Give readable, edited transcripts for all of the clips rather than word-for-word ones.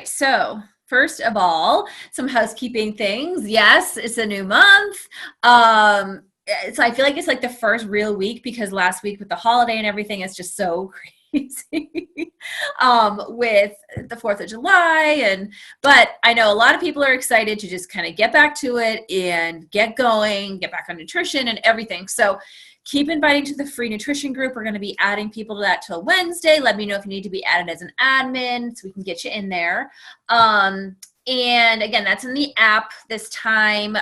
So first of all, some housekeeping things. Yes, it's a new month. So I feel like it's like the first real week because last week with the holiday and everything, it's just so crazy with the 4th of July. But I know a lot of people are excited to just kind of get back to it and get going, get back on nutrition and everything. So keep inviting to the free nutrition group. We're going to be adding people to that till Wednesday. Let me know if you need to be added as an admin so we can get you in there. And again, that's in the app this time.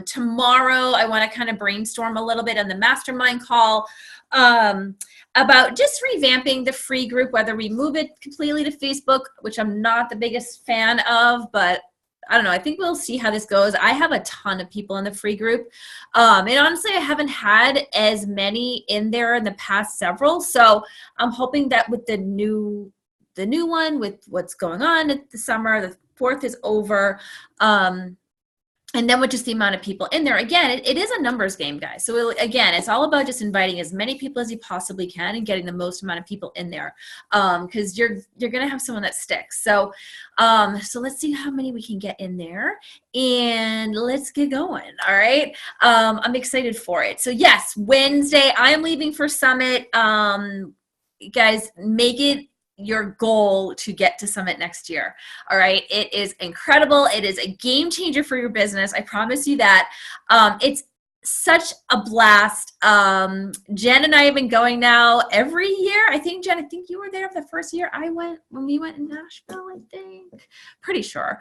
Tomorrow, I want to kind of brainstorm a little bit on the mastermind call about just revamping the free group, whether we move it completely to Facebook, which I'm not the biggest fan of, but I don't know. I think we'll see how this goes. I have a ton of people in the free group. And honestly, I haven't had as many in there in the past several. So I'm hoping that with the new one, with what's going on at the summer, the 4th is over. And then with just the amount of people in there, again, it is a numbers game, guys. So again, it's all about just inviting as many people as you possibly can and getting the most amount of people in there, because you're gonna have someone that sticks. So let's see how many we can get in there, and let's get going. All right, I'm excited for it. So yes, Wednesday I am leaving for Summit. Guys, make it your goal to get to Summit next year. All right. It is incredible. It is a game changer for your business. I promise you that. It's such a blast. Jen and I have been going now every year. I think, Jen, you were there the first year I went when we went in Nashville, I think. Pretty sure.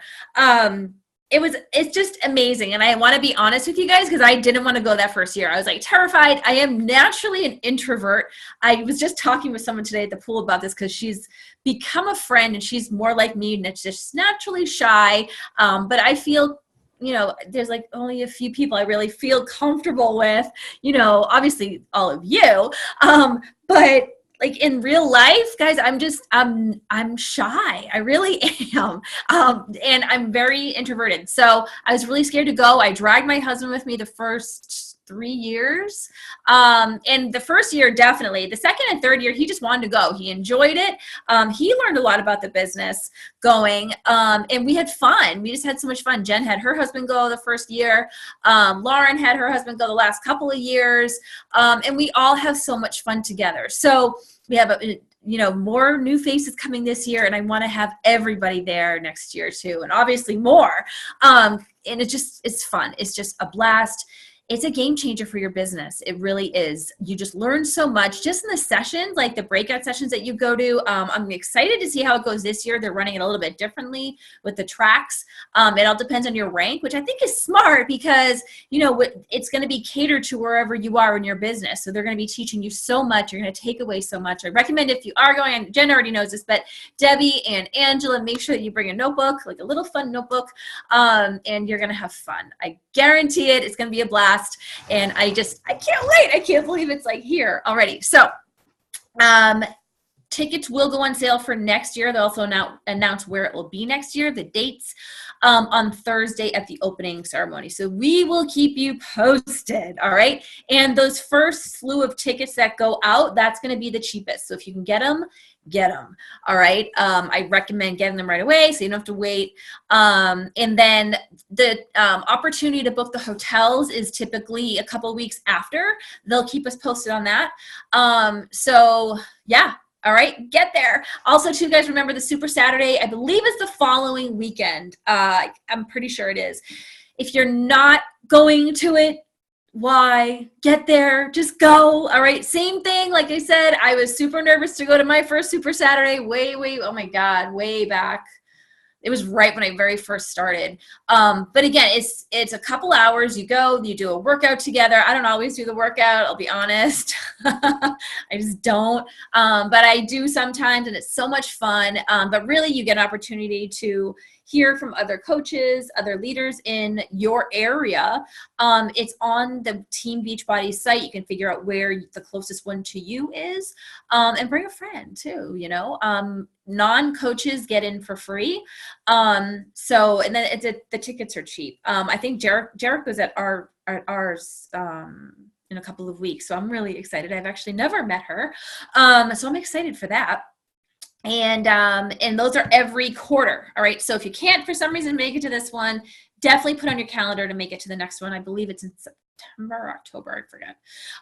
It's just amazing. And I want to be honest with you guys, because I didn't want to go that first year. I was like terrified. I am naturally an introvert. I was just talking with someone today at the pool about this because she's become a friend and she's more like me and it's just naturally shy. But I feel, there's like only a few people I really feel comfortable with, obviously all of you. But like in real life, guys, I'm shy. I really am. And I'm very introverted. So I was really scared to go. I dragged my husband with me the first 3 years. And the first year, definitely. The second and third year, he just wanted to go. He enjoyed it. He learned a lot about the business going. And we had fun. We just had so much fun. Jen had her husband go the first year. Lauren had her husband go the last couple of years. And we all have so much fun together. So we have more new faces coming this year, and I want to have everybody there next year too, and obviously more. And it's fun. It's just a blast. It's a game changer for your business. It really is. You just learn so much just in the sessions, like the breakout sessions that you go to. I'm excited to see how it goes this year. They're running it a little bit differently with the tracks. It all depends on your rank, which I think is smart because, it's going to be catered to wherever you are in your business. So they're going to be teaching you so much. You're going to take away so much. I recommend if you are going, and Jen already knows this, but Debbie and Angela, make sure that you bring a notebook, like a little fun notebook, and you're going to have fun. I guarantee it. It's going to be a blast. And I can't wait. I can't believe it's like here already. So tickets will go on sale for next year. They'll also now announce where it will be next year, the dates, on Thursday at the opening ceremony. So we will keep you posted. All right. And those first slew of tickets that go out, that's going to be the cheapest. So if you can get them, get them. All right. I recommend getting them right away so you don't have to wait. And then the opportunity to book the hotels is typically a couple of weeks after. They'll keep us posted on that. So yeah. All right, get there. Also, too, guys, remember the Super Saturday, I believe it's the following weekend. I'm pretty sure it is. If you're not going to it, why? Get there, just go. All right, same thing. Like I said, I was super nervous to go to my first Super Saturday oh my God, way back. It was right when I very first started. But again, it's a couple hours. You go, you do a workout together. I don't always do the workout, I'll be honest. I just don't. But I do sometimes, and it's so much fun. But really, you get an opportunity to hear from other coaches, other leaders in your area. It's on the Team Beachbody site. You can figure out where the closest one to you is, and bring a friend too, non-coaches get in for free. And then the tickets are cheap. I think Jarek was at ours in a couple of weeks. So I'm really excited. I've actually never met her. So I'm excited for that. And those are every quarter. All right. So if you can't for some reason make it to this one, definitely put on your calendar to make it to the next one. I believe it's in September or October, I forget.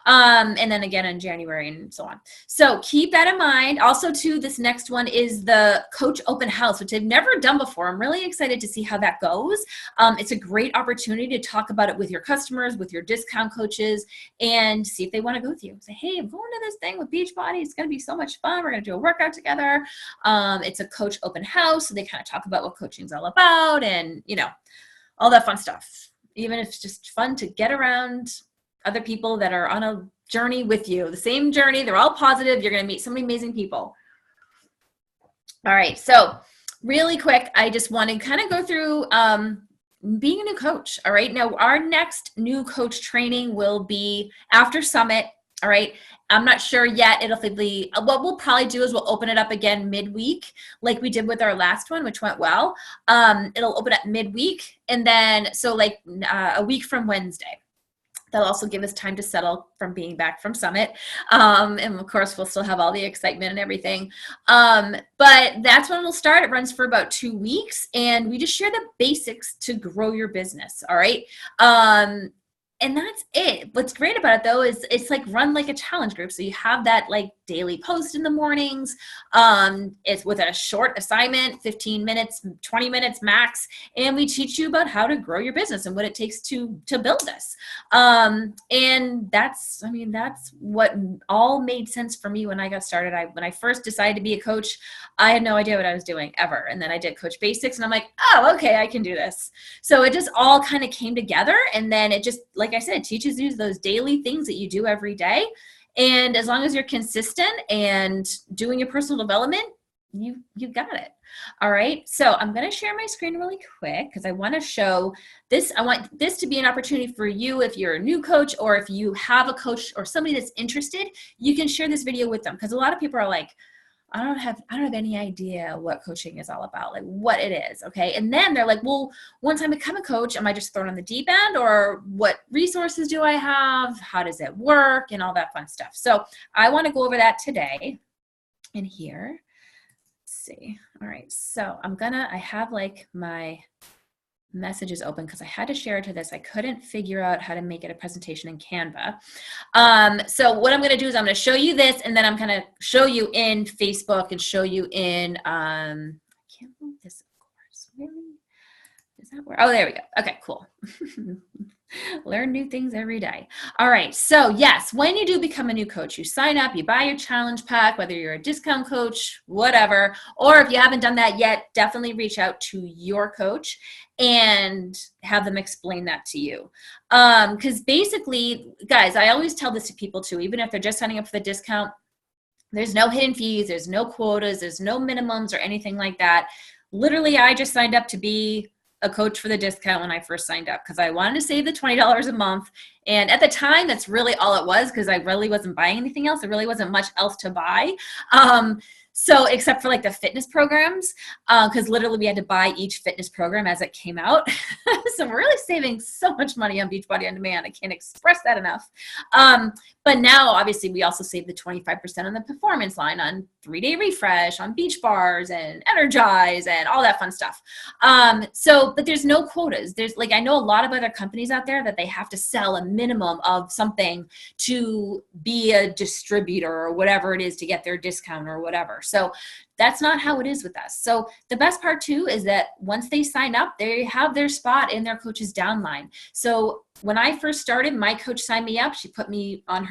And then again in January and so on. So keep that in mind. Also, too, this next one is the Coach Open House, which I've never done before. I'm really excited to see how that goes. It's a great opportunity to talk about it with your customers, with your discount coaches, and see if they want to go with you. Say, hey, I'm going to this thing with Beachbody. It's going to be so much fun. We're going to do a workout together. It's a coach open house. So they kind of talk about what coaching is all about and, all that fun stuff. Even if it's just fun to get around other people that are on a journey with you, the same journey, they're all positive. You're going to meet so many amazing people. All right. So really quick, I just want to kind of go through, being a new coach. All right. Now our next new coach training will be after Summit. All right. I'm not sure yet. It'll be, what we'll probably do is we'll open it up again midweek, like we did with our last one, which went well. It'll open up midweek. And then, so like a week from Wednesday. That'll also give us time to settle from being back from Summit. And of course, we'll still have all the excitement and everything. But that's when we'll start. It runs for about 2 weeks. And we just share the basics to grow your business. All right. And that's it. What's great about it though is it's like run like a challenge group. So you have that like daily post in the mornings. It's with a short assignment, 15 minutes, 20 minutes max. And we teach you about how to grow your business and what it takes to build this. And that's what all made sense for me when I got started. When I first decided to be a coach, I had no idea what I was doing ever. And then I did Coach Basics and I'm like, oh, okay, I can do this. So it just all kind of came together. And then it just, like I said, it teaches you those daily things that you do every day. And as long as you're consistent and doing your personal development, you got it. All right. So I'm going to share my screen really quick because I want to show this. I want this to be an opportunity for you. If you're a new coach or if you have a coach or somebody that's interested, you can share this video with them. Because a lot of people are like, I don't have any idea what coaching is all about, like what it is. Okay. And then they're like, well, once I become a coach, am I just thrown on the deep end, or what resources do I have? How does it work? And all that fun stuff. So I want to go over that today in here. Let's see. All right. So I have like my messages open because I had to share it to this. I couldn't figure out how to make it a presentation in Canva. So what I'm going to do is I'm going to show you this, and then I'm going to show you in Facebook and show you in, I can't move this, of course. Really? Does that work? Oh, there we go. Okay, cool. Learn new things every day. All right. So yes, when you do become a new coach, you sign up, you buy your challenge pack, whether you're a discount coach, whatever, or if you haven't done that yet, definitely reach out to your coach and have them explain that to you. Because basically, guys, I always tell this to people too, even if they're just signing up for the discount, there's no hidden fees, there's no quotas, there's no minimums or anything like that. Literally, I just signed up to be a coach for the discount when I first signed up because I wanted to save the $20 a month. And at the time, that's really all it was because I really wasn't buying anything else. There really wasn't much else to buy. So except for like the fitness programs, because literally we had to buy each fitness program as it came out. So we're really saving so much money on Beachbody On Demand. I can't express that enough. But now, obviously, we also save the 25% on the performance line, on 3-day refresh, on beach bars and energize and all that fun stuff. But there's no quotas. There's like, I know a lot of other companies out there that they have to sell a minimum of something to be a distributor or whatever it is to get their discount or whatever. So that's not how it is with us. So the best part too is that once they sign up, they have their spot in their coach's downline. So when I first started, my coach signed me up. She put me on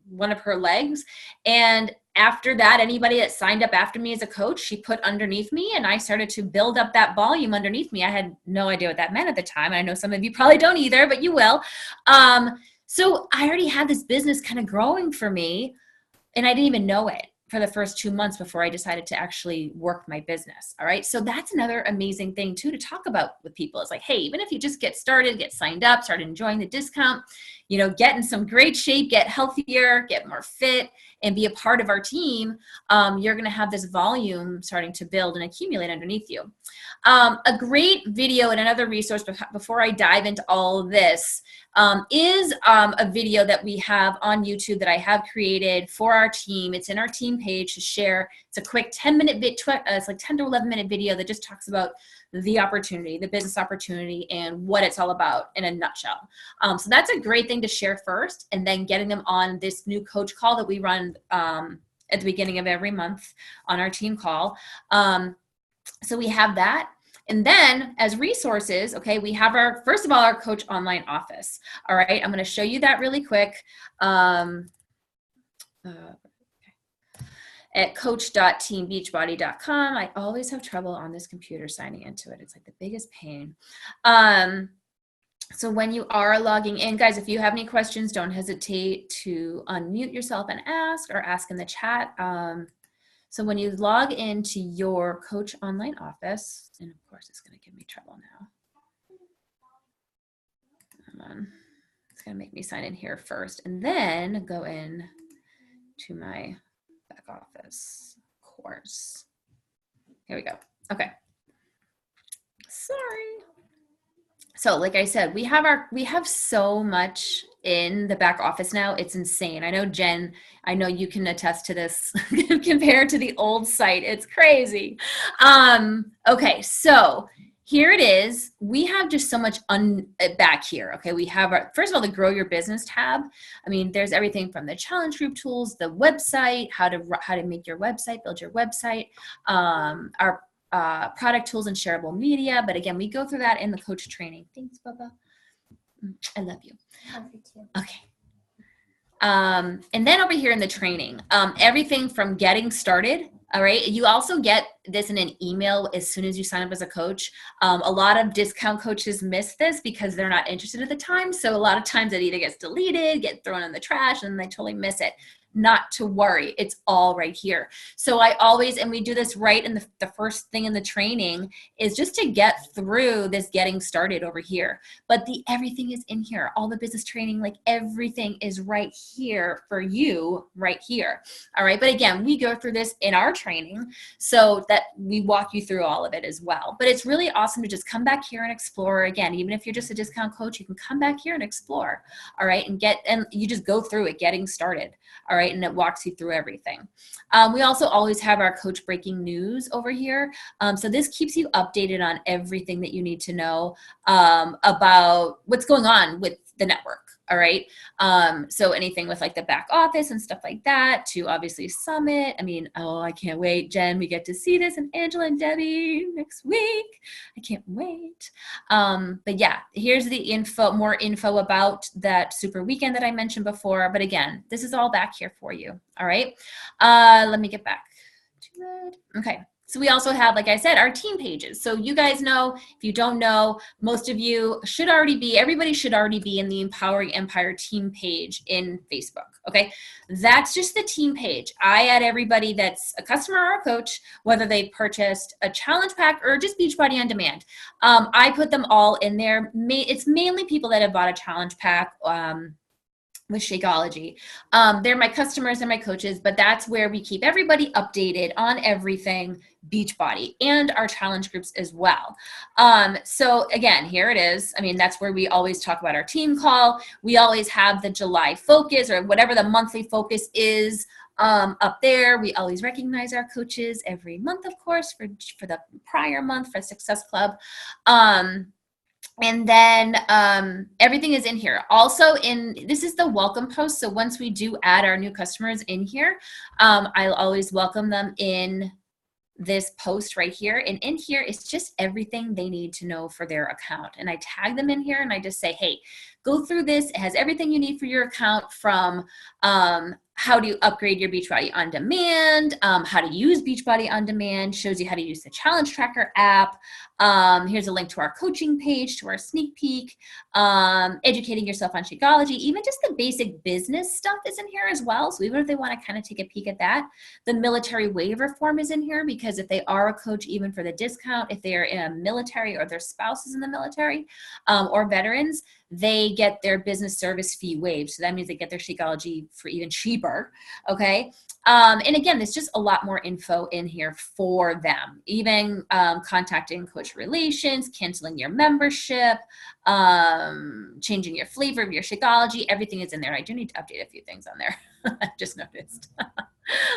one of her legs. And after that, anybody that signed up after me as a coach, she put underneath me, and I started to build up that volume underneath me. I had no idea what that meant at the time. I know some of you probably don't either, but you will. So I already had this business kind of growing for me, and I didn't even know it for the first 2 months before I decided to actually work my business. All right. So that's another amazing thing too to talk about with people. It's like, hey, even if you just get started, get signed up, start enjoying the discount, get in some great shape, get healthier, get more fit, and be a part of our team, you're going to have this volume starting to build and accumulate underneath you. A great video and another resource before I dive into all of this is a video that we have on YouTube that I have created for our team. It's in our team page to share. It's a quick 10-minute it's like 10 to 11-minute video that just talks about the opportunity, the business opportunity, and what it's all about in a nutshell. So that's a great thing to share first, and then getting them on this new coach call that we run at the beginning of every month on our team call. So we have that. And then as resources, okay, we have first of all, our coach online office. All right, I'm going to show you that really quick. At coach.teambeachbody.com. I always have trouble on this computer signing into it. It's like the biggest pain. So when you are logging in, guys, if you have any questions, don't hesitate to unmute yourself and ask, or ask in the chat. So when you log into your coach online office, and of course it's going to give me trouble now. Come on. It's going to make me sign in here first and then go in to my back office course. Here we go. Okay. Sorry. So like I said, we have so much in the back office now. It's insane. I know, Jen, I know you can attest to this compared to the old site. It's crazy. Okay. So here it is. We have just so much back here. Okay. We have first of all, the Grow Your Business tab. I mean, there's everything from the challenge group tools, the website, how to make your website, build your website, our product tools and shareable media. But again, we go through that in the coach training. Thanks, Bubba. I love you. Love you too. Okay. And then over here in the training, everything from getting started. All right. You also get this in an email as soon as you sign up as a coach. A lot of discount coaches miss this because they're not interested at the time. So a lot of times it either gets deleted, get thrown in the trash, and they totally miss it. Not to worry. It's all right here. So I always, and we do this right in the first thing in the training, is just to get through this getting started over here. But everything is in here. All the business training, like everything is right here for you right here. All right. But again, we go through this in our training so that we walk you through all of it as well. But it's really awesome to just come back here and explore. Again, even if you're just a discount coach, you can come back here and explore. All right. And you just go through it getting started. All right. And it walks you through everything. We also always have our coach breaking news over here. So this keeps you updated on everything that you need to know about what's going on with the network. All right. So anything with like the back office and stuff like that, to obviously Summit. I mean, oh, I can't wait, Jen. We get to see this, and Angela and Debbie next week. I can't wait. But yeah, here's the info, more info about that super weekend that I mentioned before. But again, this is all back here for you. All right. Let me get back to it. Okay. So we also have, like I said, our team pages. So you guys know, if you don't know, most of you should already be, everybody should already be in the Empowering Empire team page in Facebook. Okay. That's just the team page. I add everybody that's a customer or a coach, whether they purchased a challenge pack or just Beachbody on Demand. I put them all in there. It's mainly people that have bought a challenge pack, with Shakeology. They're my customers, they're my coaches, but that's where we keep everybody updated on everything Beachbody and our challenge groups as well. So again, here it is. I mean, that's where we always talk about our team call. We always have the July focus, or whatever the monthly focus is, up there. We always recognize our coaches every month, of course, for the prior month for Success Club. And then everything is in here. Also, this is the welcome post. So once we do add our new customers in here, I'll always welcome them in this post right here. And in here, it's just everything they need to know for their account. And I tag them in here and I just say, hey, go through this. It has everything you need for your account, from how do you upgrade your Beachbody on Demand, how to use Beachbody on Demand, shows you how to use the Challenge Tracker app. Here's a link to our coaching page, to our sneak peek, educating yourself on Shakeology. Even just the basic business stuff is in here as well. So even if they want to kind of take a peek at that, the military waiver form is in here, because if they are a coach, even for the discount, if they are in a military or their spouse is in the military, or veterans, they get their business service fee waived. So that means they get their Shakeology for even cheaper. Okay. And again, there's just a lot more info in here for them, even contacting coach relations, canceling your membership, changing your flavor of your Shakeology. Everything is in there. I do need to update a few things on there. I just noticed.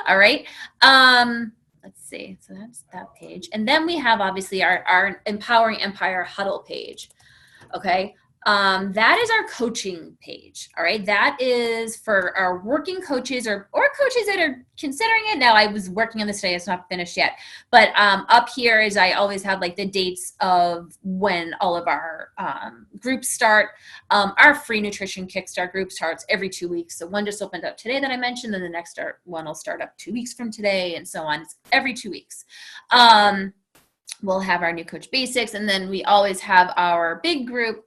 All right. Let's see. So that's that page. And then we have obviously our Empowering Empire Huddle page. Okay. That is our coaching page. All right. That is for our working coaches or coaches that are considering it. Now, I was working on this today. It's not finished yet. But up here is I always have like the dates of when all of our groups start. Our free nutrition kickstart group starts every 2 weeks. So one just opened up today that I mentioned, and the next one will start up 2 weeks from today, and so on. It's every 2 weeks. We'll have our new coach basics, and then we always have our big group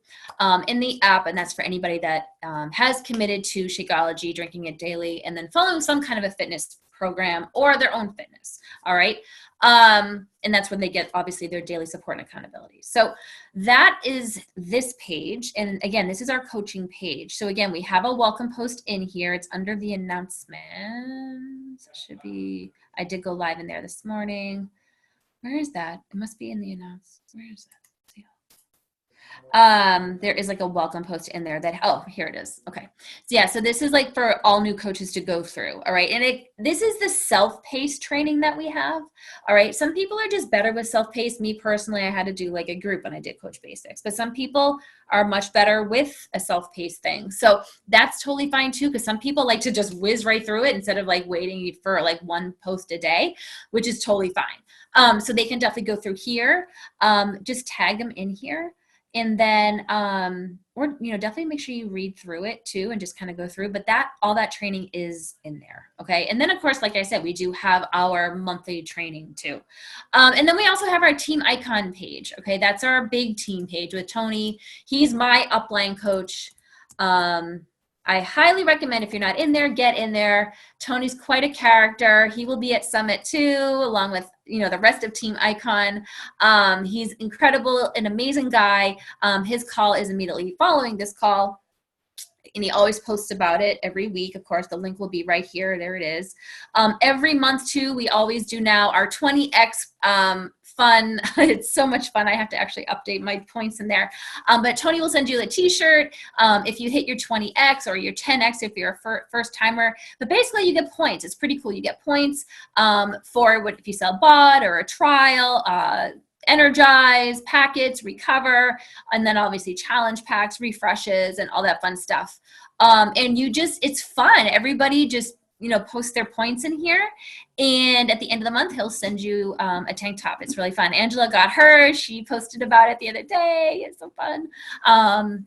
in the app, and that's for anybody that has committed to Shakeology, drinking it daily, and then following some kind of a fitness program or their own fitness. All right. And that's when they get obviously their daily support and accountability. So that is this page. And again, this is our coaching page. So again, we have a welcome post in here. It's under the announcements. It should be, I did go live in there this morning. Where is that? It must be in the announcements. Where is that? There is like a welcome post in there that, oh, here it is. Okay. So yeah, so this is like for all new coaches to go through. All right. And this is the self-paced training that we have. All right. Some people are just better with self-paced. Me personally, I had to do like a group when I did coach basics, but some people are much better with a self-paced thing. So that's totally fine too. Cause some people like to just whiz right through it instead of like waiting for like one post a day, which is totally fine. So they can definitely go through here. Just tag them in here. And then, or, definitely make sure you read through it too and just kind of go through, but all that training is in there. Okay. And then of course, like I said, we do have our monthly training too. And then we also have our team icon page. Okay. That's our big team page with Tony. He's my upline coach. I highly recommend if you're not in there, get in there. Tony's quite a character. He will be at Summit too, along with, the rest of Team Icon. He's incredible, an amazing guy. His call is immediately following this call, and he always posts about it every week. Of course, the link will be right here. There it is. Every month too, we always do now our 20X fun. It's so much fun. I have to actually update my points in there. But Tony will send you a t-shirt if you hit your 20X or your 10X if you're a first timer. But basically you get points. It's pretty cool. You get points for if you sell bot or a trial, energize, packets, recover, and then obviously challenge packs, refreshes, and all that fun stuff. And it's fun. Everybody just post their points in here, and at the end of the month he'll send you a tank top. It's really fun. Angela got hers. She posted about it the other day. It's so fun.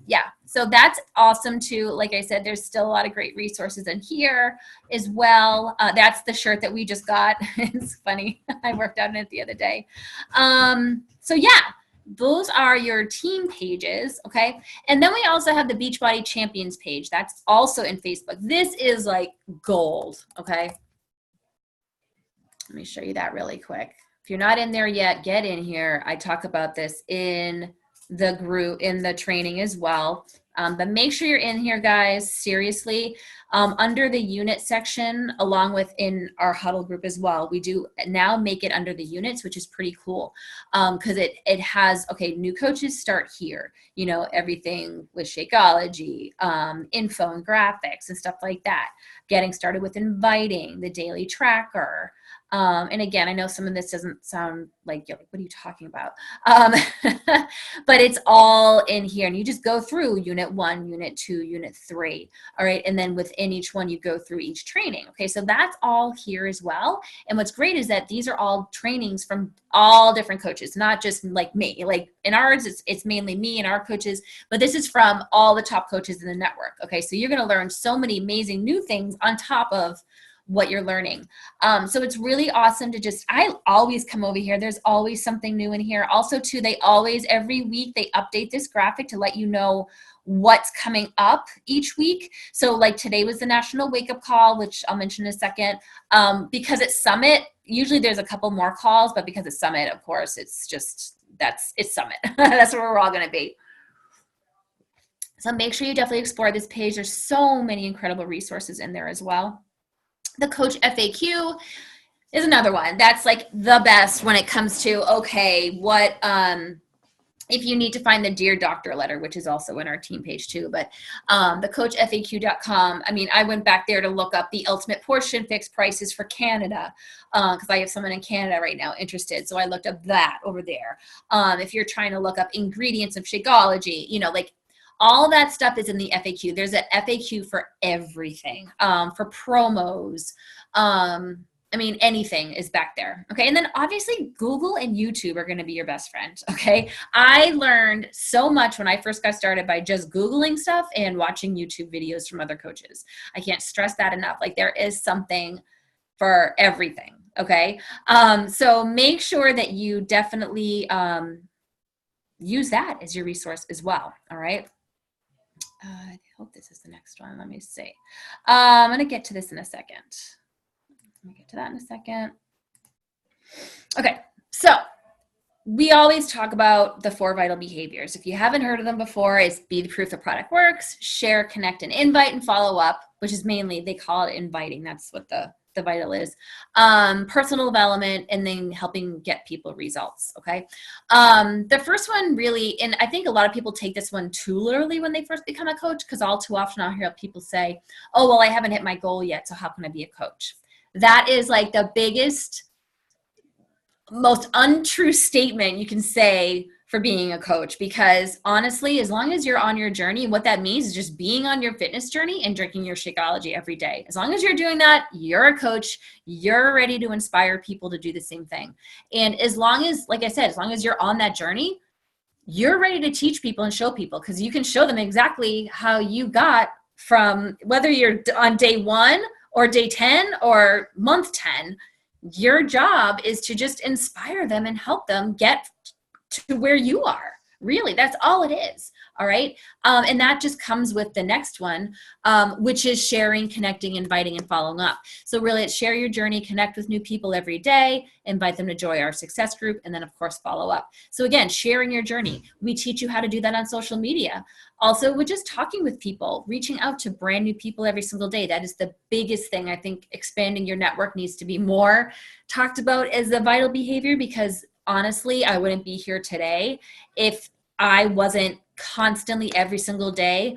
Yeah, so that's awesome too. Like I said, there's still a lot of great resources in here as well. That's the shirt that we just got. It's funny. I worked on it the other day. So yeah, those are your team pages, okay? And then we also have the Beachbody Champions page. That's also in Facebook. This is like gold, okay? Let me show you that really quick. If you're not in there yet, get in here. I talk about this in the group, in the training as well. But make sure you're in here, guys, seriously. Under the unit section, along with in our huddle group as well, we do now make it under the units, which is pretty cool because it has, okay, new coaches start here, everything with Shakeology, info and graphics and stuff like that. Getting started with inviting, the daily tracker. And again, I know some of this doesn't sound like, what are you talking about? But it's all in here, and you just go through unit 1, unit 2, unit 3. All right. And then within each one, you go through each training. Okay. So that's all here as well. And what's great is that these are all trainings from all different coaches, not just like me. Like in ours, it's mainly me and our coaches, but this is from all the top coaches in the network. Okay. So you're going to learn so many amazing new things on top of what you're learning. So it's really awesome to I always come over here. There's always something new in here. Also too, every week they update this graphic to let you know what's coming up each week. So like today was the National Wake Up Call, which I'll mention in a second. Because it's Summit, usually there's a couple more calls, but because it's Summit, of course, it's Summit. That's where we're all going to be. So make sure you definitely explore this page. There's so many incredible resources in there as well. The Coach FAQ is another one. That's like the best when it comes to, okay, what, if you need to find the Dear Doctor letter, which is also in our team page too, but the coachfaq.com, I mean, I went back there to look up the ultimate portion fixed prices for Canada because I have someone in Canada right now interested. So I looked up that over there. If you're trying to look up ingredients of Shakeology, you know, like all that stuff is in the FAQ. There's an FAQ for everything, for promos, I mean, anything is back there. Okay. And then obviously Google and YouTube are going to be your best friend. Okay. I learned so much when I first got started by just Googling stuff and watching YouTube videos from other coaches. I can't stress that enough. Like there is something for everything. Okay. So make sure that you definitely use that as your resource as well. All right. I hope this is the next one. Let me see. I'm going to get to this in a second. Let me get to that in a second. Okay, so we always talk about the 4 vital behaviors. If you haven't heard of them before, it's be the proof the product works, share, connect, and invite, and follow up, which is mainly, they call it inviting. That's what the vital is. Personal development, and then helping get people results, okay? The first one really, and I think a lot of people take this one too literally when they first become a coach, because all too often I'll hear people say, oh, well, I haven't hit my goal yet, so how can I be a coach? That is like the biggest, most untrue statement you can say for being a coach, because honestly, as long as you're on your journey, what that means is just being on your fitness journey and drinking your Shakeology every day. As long as you're doing that, you're a coach, you're ready to inspire people to do the same thing. And as long as, like I said, as long as you're on that journey, you're ready to teach people and show people, because you can show them exactly how you got from, whether you're on day 1 or day 10 or month 10, your job is to just inspire them and help them get to where you are. Really, that's all it is. All right. And that just comes with the next one, which is sharing, connecting, inviting, and following up. So really, it's share your journey, connect with new people every day, invite them to join our success group, and then of course, follow up. So again, sharing your journey. We teach you how to do that on social media. Also, we're just talking with people, reaching out to brand new people every single day. That is the biggest thing. I think expanding your network needs to be more talked about as a vital behavior, because honestly, I wouldn't be here today if I wasn't constantly every single day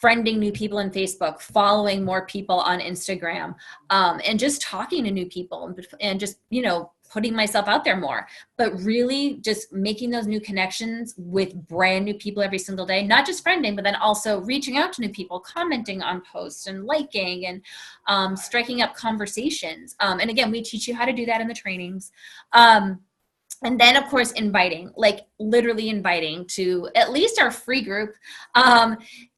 friending new people on Facebook, following more people on Instagram, and just talking to new people and just, you know, putting myself out there more, but really just making those new connections with brand new people every single day, not just friending, but then also reaching out to new people, commenting on posts and liking and striking up conversations. And again, we teach you how to do that in the trainings. And then, of course, inviting, like literally inviting to at least our free group.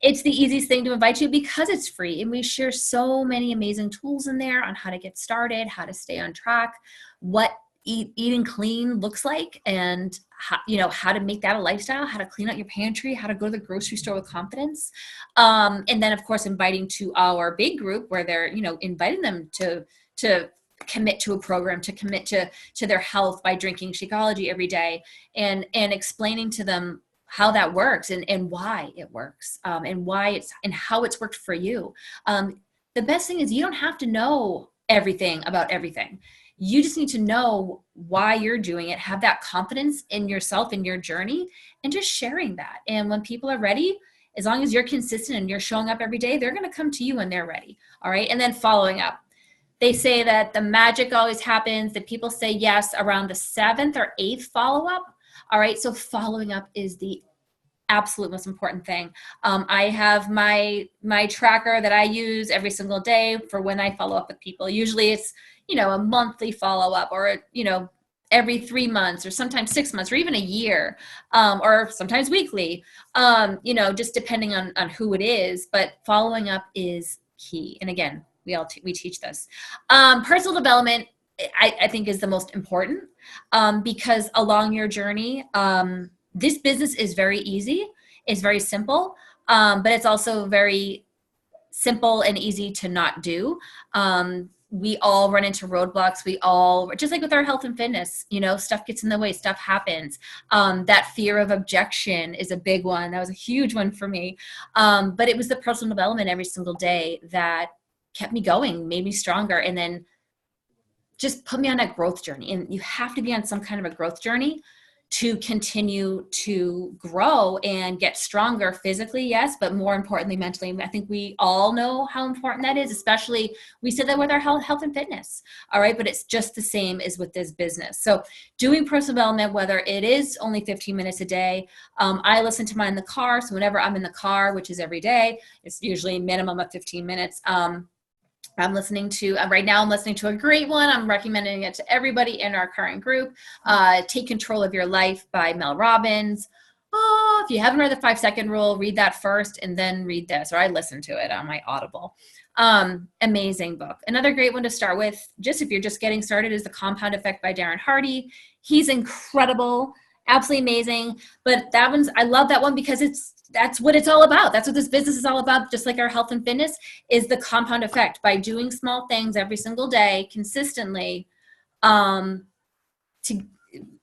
It's the easiest thing to invite you because it's free. And we share so many amazing tools in there on how to get started, how to stay on track, what eating clean looks like, and how, you know, how to make that a lifestyle, how to clean out your pantry, how to go to the grocery store with confidence. And then, of course, inviting to our big group where they're, you know, inviting them to commit to a program, to commit to their health by drinking Shakeology every day, and explaining to them how that works and why it works, and why it's and how it's worked for you. The best thing is you don't have to know everything about everything. You just need to know why you're doing it, have that confidence in yourself and your journey, and just sharing that. And when people are ready, as long as you're consistent and you're showing up every day, they're going to come to you when they're ready. All right. And then following up. They say that the magic always happens, that people say yes around the 7th or 8th follow-up. All right, so following up is the absolute most important thing. I have my tracker that I use every single day for when I follow up with people. Usually it's, you know, a monthly follow-up, or, you know, every 3 months, or sometimes 6 months, or even a year, or sometimes weekly, you know, just depending on who it is. But following up is key. And again, we teach this. Personal development, I think, is the most important, because along your journey, this business is very easy. It's very simple, but it's also very simple and easy to not do. we all run into roadblocks. We all, just like with our health and fitness, you know, stuff gets in the way, stuff happens. That fear of objection is a big one. That was a huge one for me. But it was the personal development every single day that kept me going, made me stronger, and then just put me on that growth journey. And you have to be on some kind of a growth journey to continue to grow and get stronger physically, yes, but more importantly, mentally. I think we all know how important that is, especially we said that with our health and fitness, all right, but it's just the same as with this business. So doing personal development, whether it is only 15 minutes a day, I listen to mine in the car. So whenever I'm in the car, which is every day, it's usually a minimum of 15 minutes. I'm listening to, right now I'm listening to a great one. I'm recommending it to everybody in our current group. Take Control of Your Life by Mel Robbins. Oh, if you haven't read the 5-second rule, read that first and then read this, or I listen to it on my Audible. Amazing book. Another great one to start with, just if you're just getting started, is The Compound Effect by Darren Hardy. He's incredible, absolutely amazing. But that one's, I love that one because that's what it's all about. That's what this business is all about. Just like our health and fitness is the compound effect. By doing small things every single day consistently,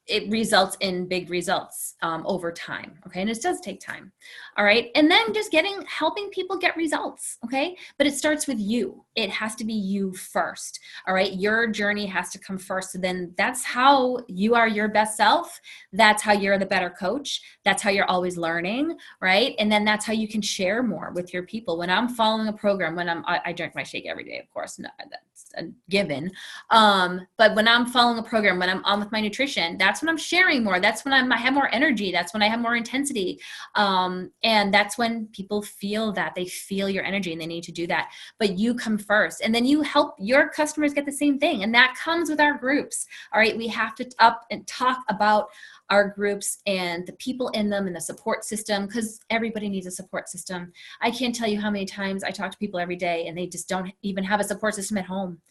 it results in big results over time. Okay. And it does take time. All right. And then just helping people get results. Okay. But it starts with you. It has to be you first. All right. Your journey has to come first. So then that's how you are your best self. That's how you're the better coach. That's how you're always learning. Right. And then that's how you can share more with your people. When I'm following a program, I drink my shake every day, of course, no, that's a given. But when I'm following a program, when I'm on with my nutrition, that's when I'm sharing more. That's when I have more energy. That's when I have more intensity. And that's when people feel that they feel your energy and they need to do that. But you come first, and then you help your customers get the same thing. And that comes with our groups. All right. We have to up and talk about our groups and the people in them and the support system, because everybody needs a support system. I can't tell you how many times I talk to people every day and they just don't even have a support system at home.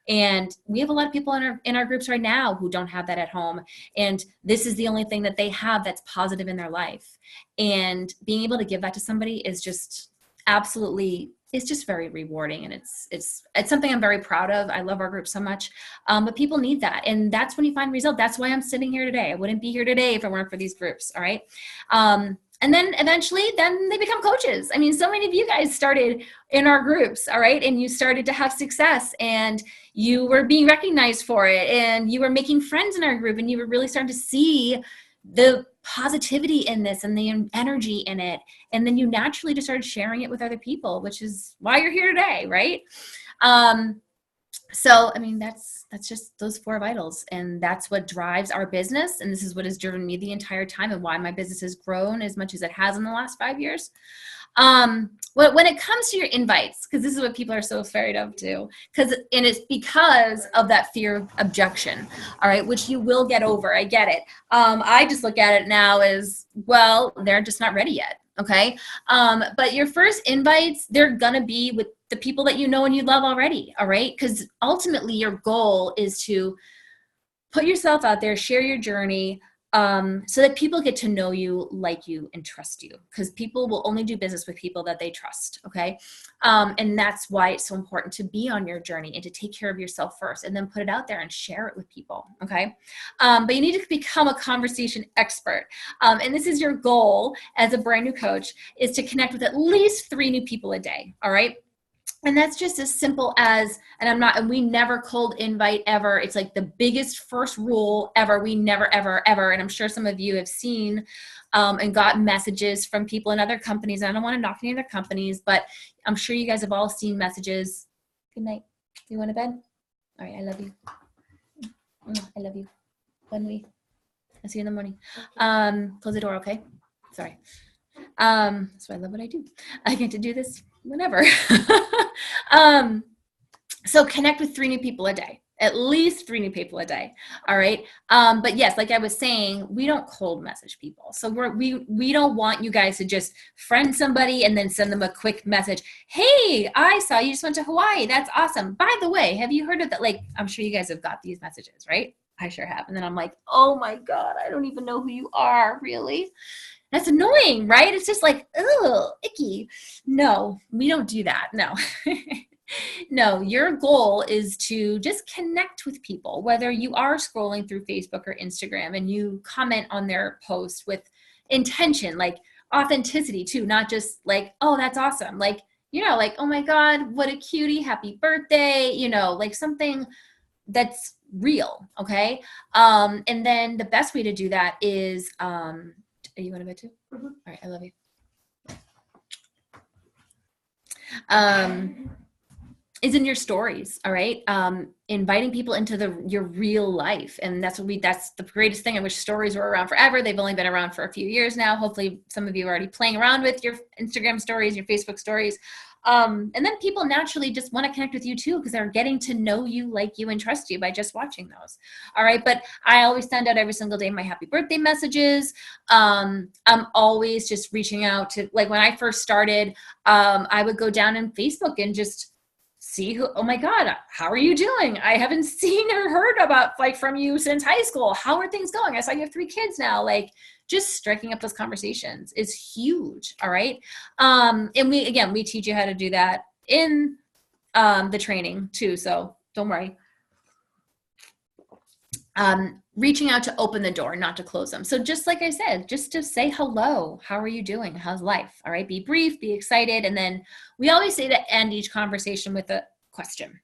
And we have a lot of people in our groups right now who don't have that at home. And this is the only thing that they have that's positive in their life. And being able to give that to somebody is just absolutely, it's just very rewarding. And it's something I'm very proud of. I love our group so much. But people need that. And that's when you find results. That's why I'm sitting here today. I wouldn't be here today if it weren't for these groups. All right. And then eventually they become coaches. I mean, so many of you guys started in our groups. All right. And you started to have success and you were being recognized for it. And you were making friends in our group, and you were really starting to see the positivity in this and the energy in it. And then you naturally just started sharing it with other people, which is why you're here today, right? So, I mean, that's just those 4 vitals, and that's what drives our business. And this is what has driven me the entire time and why my business has grown as much as it has in the last 5 years. When it comes to your invites, because this is what people are so afraid of too, and it's because of that fear of objection, all right, which you will get over. I get it. I just look at it now as, well, they're just not ready yet. Okay. But your first invites, they're going to be with the people that you know and you love already. All right. Because ultimately your goal is to put yourself out there, share your journey, so that people get to know you, like you, and trust you, because people will only do business with people that they trust. Okay. And that's why it's so important to be on your journey and to take care of yourself first, and then put it out there and share it with people. Okay. But you need to become a conversation expert. And this is your goal as a brand new coach, is to connect with at least 3 new people a day. All right. And that's just as simple as, and we never cold invite ever. It's like the biggest first rule ever. We never, ever, ever. And I'm sure some of you have seen and gotten messages from people in other companies. I don't want to knock any other companies, but I'm sure you guys have all seen messages. Good night. You want to bed? All right. I love you. I love you. I'll see you in the morning. Close the door. Okay. Sorry. So I love what I do. I get to do this whenever. So connect with 3 new people a day, at least 3 new people a day. All right. But yes, like I was saying, we don't cold message people. So we don't want you guys to just friend somebody and then send them a quick message. Hey, I saw you just went to Hawaii. That's awesome. By the way, have you heard of that? Like, I'm sure you guys have got these messages, right? I sure have. And then I'm like, oh my God, I don't even know who you are. Really? That's annoying, right? It's just like, oh, icky. No, we don't do that. No. No, your goal is to just connect with people, whether you are scrolling through Facebook or Instagram and you comment on their post with intention, like authenticity too, not just like, oh, that's awesome. Like, like, oh my God, what a cutie, happy birthday, like something that's real. Okay. And then the best way to do that is, are you going to bed too? Mm-hmm. All right. I love you. Is in your stories. All right. Inviting people into your real life. And that's the greatest thing. I wish stories were around forever. They've only been around for a few years now. Hopefully some of you are already playing around with your Instagram stories, your Facebook stories. And then people naturally just want to connect with you too, because they're getting to know you, like you, and trust you by just watching those. All right. But I always send out every single day my happy birthday messages. I'm always just reaching out to, like when I first started, I would go down in Facebook and just see who, oh my God, how are you doing? I haven't seen or heard about from you since high school. How are things going? I saw you have 3 kids now. Like just striking up those conversations is huge. All right. And we teach you how to do that in the training too. So don't worry. Reaching out to open the door, not to close them. So just like I said, just to say hello, how are you doing? How's life? All right. Be brief, be excited. And then we always say to end each conversation with a question.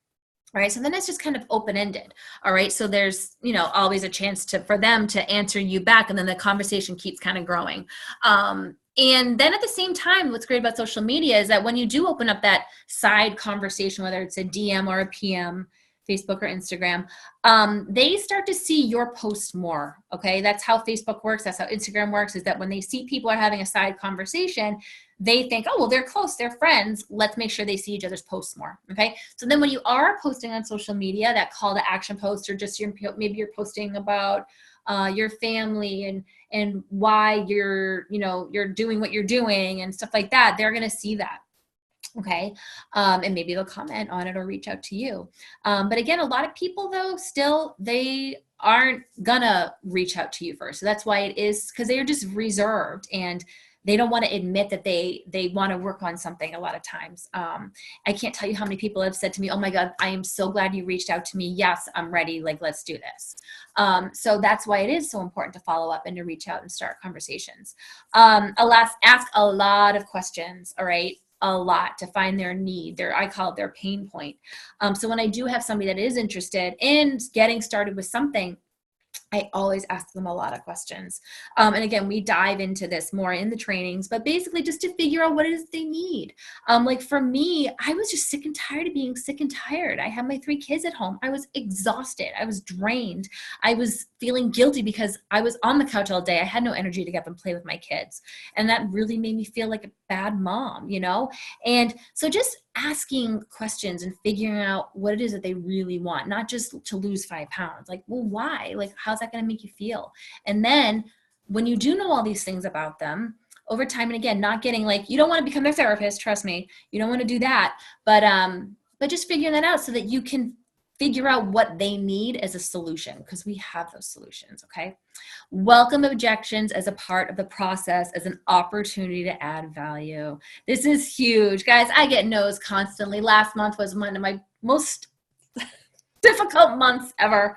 All right. So then it's just kind of open-ended. All right. So there's, always a chance for them to answer you back. And then the conversation keeps kind of growing. And then at the same time, what's great about social media is that when you do open up that side conversation, whether it's a DM or a PM, Facebook or Instagram, they start to see your posts more. Okay. That's how Facebook works. That's how Instagram works, is that when they see people are having a side conversation, they think, oh, well, they're close, they're friends. Let's make sure they see each other's posts more. Okay. So then when you are posting on social media, that call to action post, or just maybe you're posting about your family and why you're doing what you're doing and stuff like that, they're going to see that. Okay. And maybe they'll comment on it or reach out to you. But again, a lot of people though, still, they aren't gonna reach out to you first. So that's why it is, because they are just reserved and they don't want to admit that they want to work on something a lot of times. I can't tell you how many people have said to me, oh my God, I am so glad you reached out to me. Yes, I'm ready. Like, let's do this. So that's why it is so important to follow up and to reach out and start conversations. Ask a lot of questions. All right. A lot to find their need, I call it their pain point. So when I do have somebody that is interested in getting started with something, I always ask them a lot of questions. And again, we dive into this more in the trainings, but basically just to figure out what it is they need. Like for me, I was just sick and tired of being sick and tired. I had my 3 kids at home. I was exhausted. I was drained. I was feeling guilty because I was on the couch all day. I had no energy to get up and play with my kids. And that really made me feel like a bad mom, And so just asking questions and figuring out what it is that they really want, not just to lose 5 pounds. Like, well, why? Like, how's that going to make you feel? And then when you do know all these things about them over time, and again, not getting like, you don't want to become their therapist, trust me, you don't want to do that, but just figuring that out so that you can figure out what they need as a solution, because we have those solutions. Okay. Welcome objections as a part of the process, as an opportunity to add value. This is huge, guys. I get no's constantly. Last month was one of my most difficult months ever.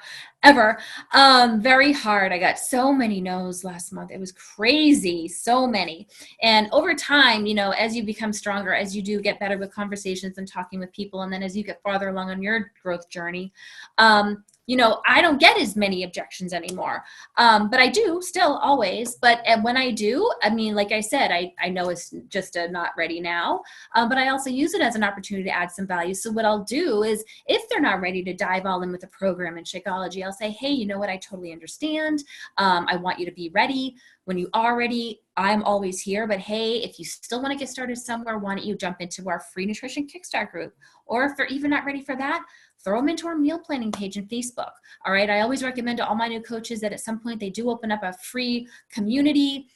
Very hard. I got so many no's last month. It was crazy. So many. And over time, as you become stronger, as you do get better with conversations and talking with people, and then as you get farther along on your growth journey, I don't get as many objections anymore. But I do still always, and when I do, like I said, I know it's just a not ready now, but I also use it as an opportunity to add some value. So what I'll do is, if they're not ready to dive all in with the program and Shakeology, I'll say, hey, you know what? I totally understand. I want you to be ready. When you are ready, I'm always here. But hey, if you still want to get started somewhere, why don't you jump into our free nutrition kickstart group? Or if they're even not ready for that, throw them into our meal planning page in Facebook. All right. I always recommend to all my new coaches that at some point they do open up a free community,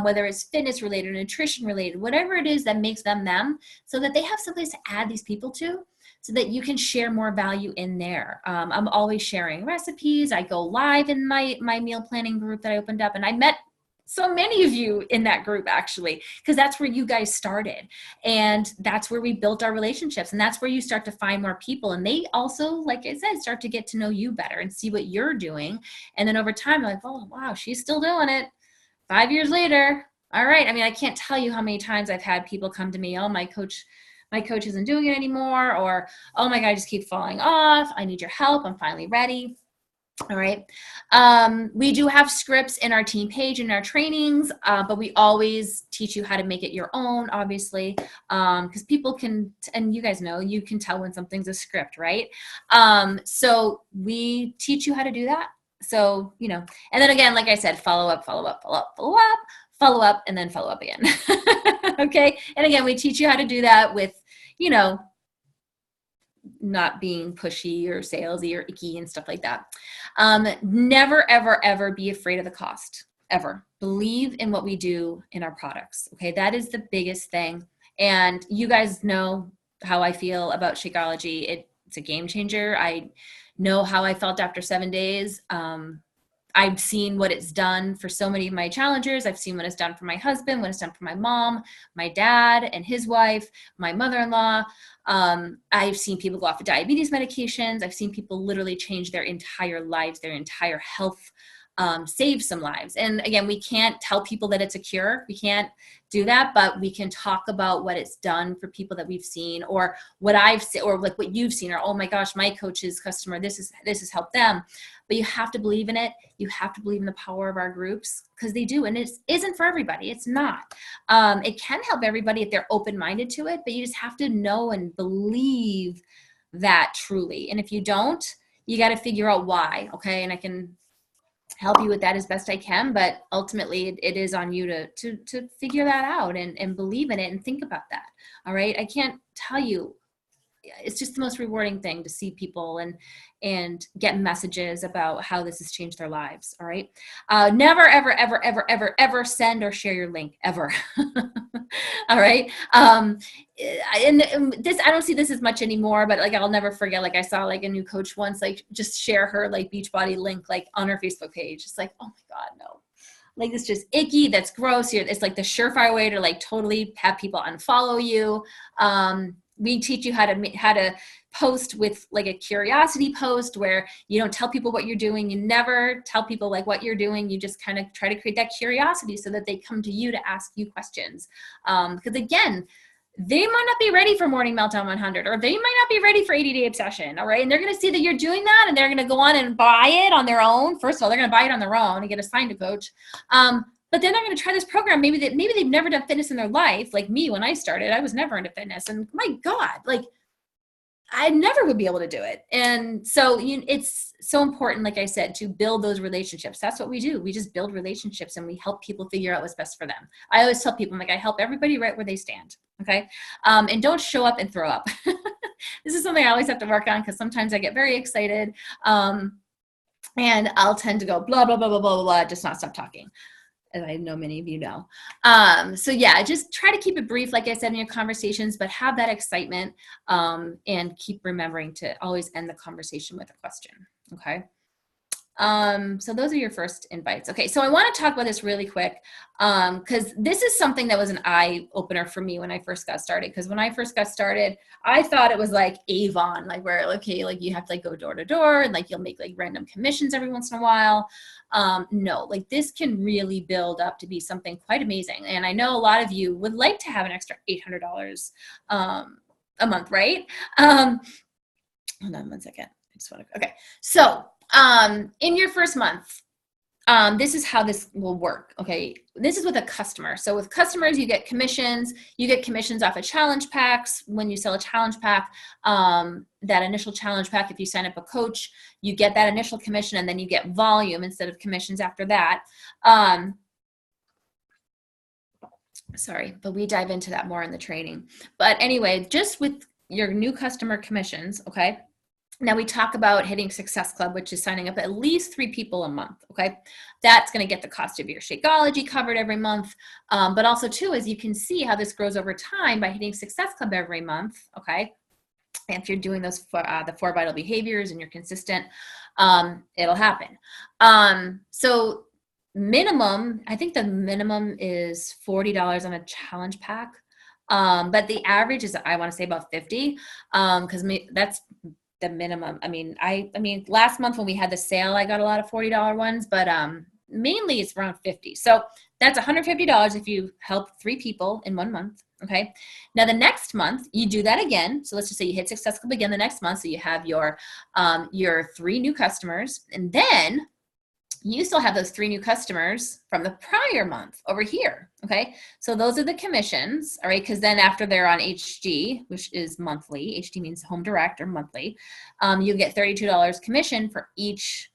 whether it's fitness related, nutrition related, whatever it is that makes them, so that they have someplace to add these people to, so that you can share more value in there. I'm always sharing recipes. I go live in my meal planning group that I opened up, and I met so many of you in that group, actually, because that's where you guys started. And that's where we built our relationships. And that's where you start to find more people. And they also, like I said, start to get to know you better and see what you're doing. And then over time, like, oh, wow, she's still doing it 5 years later. All right. I mean, I can't tell you how many times I've had people come to me, oh, my coach isn't doing it anymore, or, oh my God, I just keep falling off. I need your help. I'm finally ready. All right. We do have scripts in our team page in our trainings, but we always teach you how to make it your own, obviously, because people can, and you guys know, you can tell when something's a script, right? So we teach you how to do that. So, you know, and then again, like I said, follow up, and then follow up again. Okay. And again, we teach you how to do that with, you know, not being pushy or salesy or icky and stuff like that. Never, ever, ever be afraid of the cost, ever. Believe in what we do in our products. Okay. That is the biggest thing. And you guys know how I feel about Shakeology. It's a game changer. I know how I felt after 7 days. I've seen what it's done for so many of my challengers. I've seen what it's done for my husband, what it's done for my mom, my dad and his wife, my mother-in-law. I've seen people go off of diabetes medications. I've seen people literally change their entire lives, their entire health, save some lives. And again, we can't tell people that it's a cure. We can't do that, but we can talk about what it's done for people that we've seen, or what I've seen, or like what you've seen, or, oh my gosh, my coach's customer, this has helped them. But you have to believe in it. You have to believe in the power of our groups, because they do. And it isn't for everybody. It's not. It can help everybody if they're open-minded to it, but you just have to know and believe that truly. And if you don't, you got to figure out why. Okay. And I can help you with that as best I can, but ultimately it is on you to figure that out and believe in it and think about that. All right. I can't tell you, it's just the most rewarding thing to see people and get messages about how this has changed their lives. All right. Never, ever, ever, ever, ever, ever send or share your link ever. All right. And this, I don't see this as much anymore, but like, I'll never forget, like I saw like a new coach once, like just share her like Beachbody link, like on her Facebook page. It's like, oh my God, no. Like, it's just icky. That's gross. It's like the surefire way to like totally have people unfollow you. We teach you how to post with like a curiosity post, where you don't tell people what you're doing. You never tell people like what you're doing. You just kind of try to create that curiosity so that they come to you to ask you questions. Because again, they might not be ready for Morning Meltdown 100, or they might not be ready for 80-day obsession. All right. And they're going to see that you're doing that, and they're going to go on and buy it on their own. First of all, they're going to buy it on their own and get assigned a coach. But then they're going to try this program. Maybe they've never done fitness in their life. Like me, when I started, I was never into fitness, and my God, like I never would be able to do it. And so it's so important, like I said, to build those relationships. That's what we do. We just build relationships, and we help people figure out what's best for them. I always tell people, I'm like, I help everybody right where they stand. Okay. And don't show up and throw up. This is something I always have to work on, because sometimes I get very excited. And I'll tend to go blah, blah, blah, blah, blah, blah, just not stop talking, as I know many of you know. So yeah, just try to keep it brief, like I said, in your conversations, but have that excitement, and keep remembering to always end the conversation with a question. Okay. So those are your first invites. Okay. So I want to talk about this really quick, because this is something that was an eye opener for me when I first got started. Because when I first got started, I thought it was like Avon, like where, okay, like you have to like go door to door, and like you'll make like random commissions every once in a while. No, like this can really build up to be something quite amazing. And I know a lot of you would like to have an extra $800 a month, right? Hold on 1 second. I just want to, okay. So in your first month, this is how this will work. Okay. This is with a customer. So with customers, you get commissions. You get commissions off of challenge packs. When you sell a challenge pack, that initial challenge pack, if you sign up a coach, you get that initial commission, and then you get volume instead of commissions after that. Sorry, but we dive into that more in the training. But anyway, just with your new customer commissions, okay? Now we talk about hitting Success Club, which is signing up at least 3 people a month, okay? That's going to get the cost of your Shakeology covered every month. But also too, as you can see how this grows over time by hitting Success Club every month, okay? And if you're doing those, the 4 vital behaviors, and you're consistent, it'll happen. So minimum, I think the minimum is $40 on a challenge pack. But the average is, I want to say, about 50. Because that's the minimum. I mean, last month when we had the sale, I got a lot of $40 ones, but mainly it's around 50. So that's $150 if you help 3 people in 1 month. Okay. Now the next month you do that again. So let's just say you hit Success Club again the next month. So you have your 3 new customers, and then you still have those 3 new customers from the prior month over here. Okay. So those are the commissions. All right. Because then after they're on HG, which is monthly, HG means home direct or monthly, you get $32 commission for each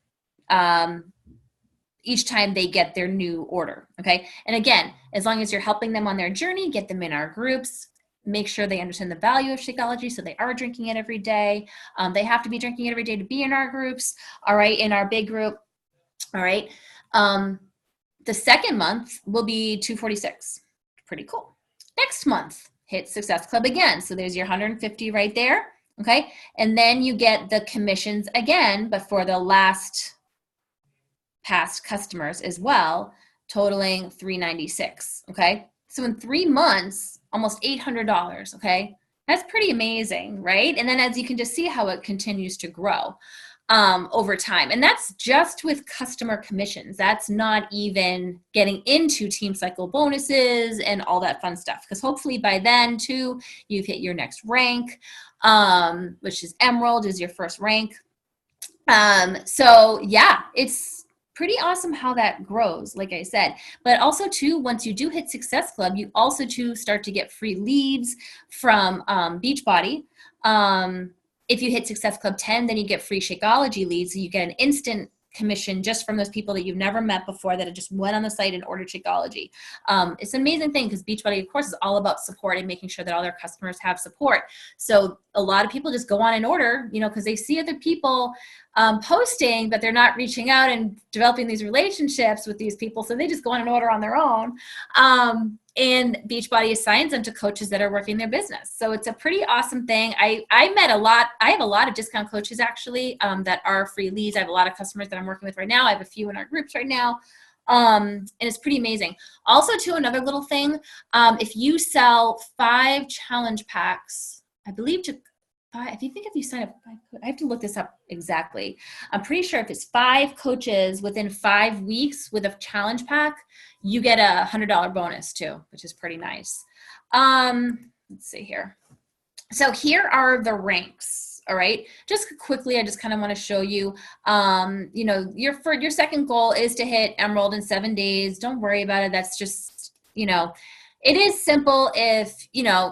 time they get their new order. Okay. And again, as long as you're helping them on their journey, get them in our groups, make sure they understand the value of Shakeology, so they are drinking it every day. They have to be drinking it every day to be in our groups. All right. In our big group. All right. The second month will be $246. Pretty cool. Next month, hit Success Club again. So there's your 150 right there. Okay. And then you get the commissions again, but for the last past customers as well, totaling $396. Okay. So in 3 months, almost $800. Okay. That's pretty amazing, right? And then as you can just see how it continues to grow over time. And that's just with customer commissions. That's not even getting into team cycle bonuses and all that fun stuff. Because hopefully by then too, you've hit your next rank, which is Emerald is your first rank. So yeah, it's pretty awesome how that grows, like I said. But also too, once you do hit Success Club, you also too start to get free leads from Beachbody. If you hit Success Club 10, then you get free Shakeology leads. So you get an instant commission just from those people that you've never met before that have just went on the site and ordered Shakeology. It's an amazing thing because Beachbody, of course, is all about support and making sure that all their customers have support. So a lot of people just go on and order, because they see other people posting, but they're not reaching out and developing these relationships with these people. So they just go on and order on their own. And Beachbody assigns them to coaches that are working their business. So it's a pretty awesome thing. I have a lot of discount coaches actually that are free leads. I have a lot of customers that I'm working with right now. I have a few in our groups right now. And it's pretty amazing. Also too, another little thing, if you sell 5 challenge packs, I believe if you sign up, I have to look this up exactly. I'm pretty sure if it's 5 coaches within 5 weeks with a challenge pack, you get a $100 bonus too, which is pretty nice. Let's see here. So here are the ranks. All right. Just quickly, I just kind of want to show you, your second goal is to hit Emerald in 7 days. Don't worry about it. That's just, it is simple if,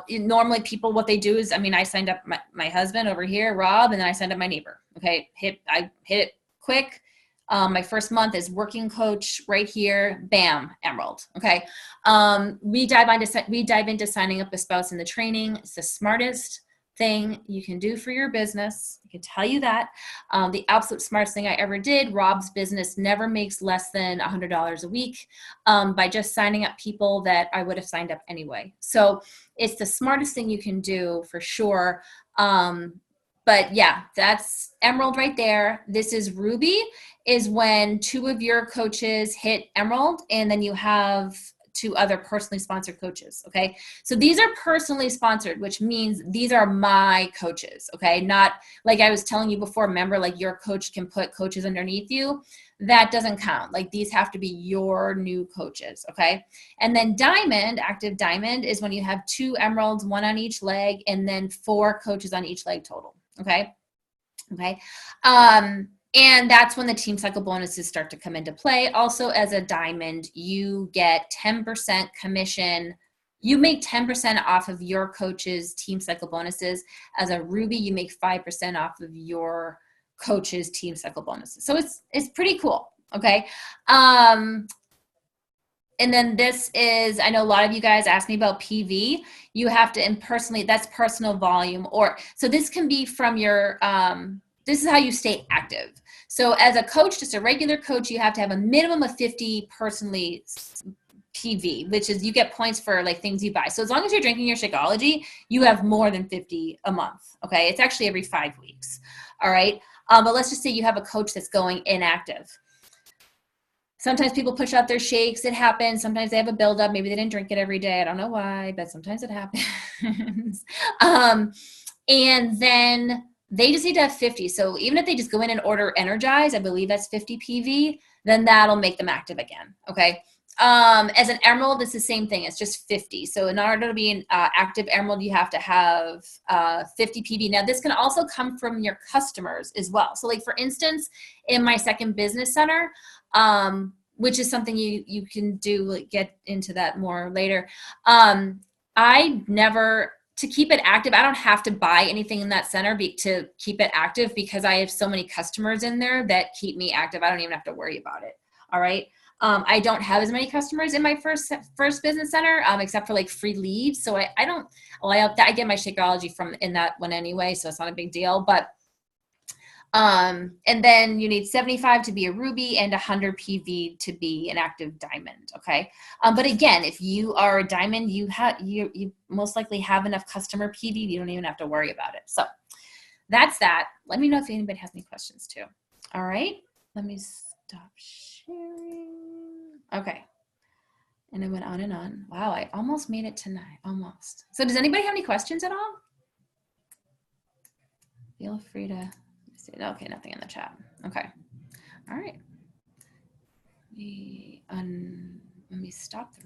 normally people, what they do is, I signed up my husband over here, Rob, and then I signed up my neighbor. Okay. I hit it quick. My first month is working coach right here. Bam, Emerald. Okay. We dive into signing up a spouse in the training. It's the smartest thing you can do for your business. I can tell you that. The absolute smartest thing I ever did. Rob's business never makes less than $100 a week by just signing up people that I would have signed up anyway. So it's the smartest thing you can do for sure. But yeah, that's Emerald right there. This is Ruby, is when 2 of your coaches hit Emerald, and then you have 2 other personally sponsored coaches. Okay. So these are personally sponsored, which means these are my coaches. Okay. Not like I was telling you before, remember, like your coach can put coaches underneath you. That doesn't count. Like these have to be your new coaches. Okay. And then Diamond, active Diamond, is when you have 2 Emeralds, 1 on each leg, and then 4 coaches on each leg total. Okay. Okay. And that's when the team cycle bonuses start to come into play. Also, as a Diamond, you get 10% commission. You make 10% off of your coach's team cycle bonuses. As a Ruby, you make 5% off of your coach's team cycle bonuses. So it's pretty cool. Okay. And then this is, I know a lot of you guys asked me about PV. You have to that's personal volume, so this can be from your, this is how you stay active. So as a coach, just a regular coach, you have to have a minimum of 50 personally PV, which is you get points for like things you buy. So as long as you're drinking your Shakeology, you have more than 50 a month. Okay. It's actually every 5 weeks. All right. But let's just say you have a coach that's going inactive. Sometimes people push out their shakes. It happens. Sometimes they have a buildup. Maybe they didn't drink it every day. I don't know why, but sometimes it happens. And then they just need to have 50. So even if they just go in and order Energize, I believe that's 50 PV, then that'll make them active again. Okay. As an emerald, it's the same thing. It's just 50. So in order to be an active emerald, you have to have 50 PV. Now, this can also come from your customers as well. So like, for instance, in my second business center, which is something you can do, like, get into that more later. I never, to keep it active, I don't have to buy anything in that center to keep it active, because I have so many customers in there that keep me active. I don't even have to worry about it. All right. I don't have as many customers in my first business center, except for like free leads. So I don't, well, I get my Shakeology from in that one anyway, so it's not a big deal. But and then you need 75 to be a ruby and 100 PV to be an active diamond. Okay. But again, if you are a diamond, you most likely have enough customer PV. You don't even have to worry about it. So that's that. Let me know if anybody has any questions too. All right. Let me stop sharing. Okay. And it went on and on. Wow. I almost made it tonight. Almost. So does anybody have any questions at all? Feel free to. Okay, nothing in the chat. Okay. All right. Let me stop the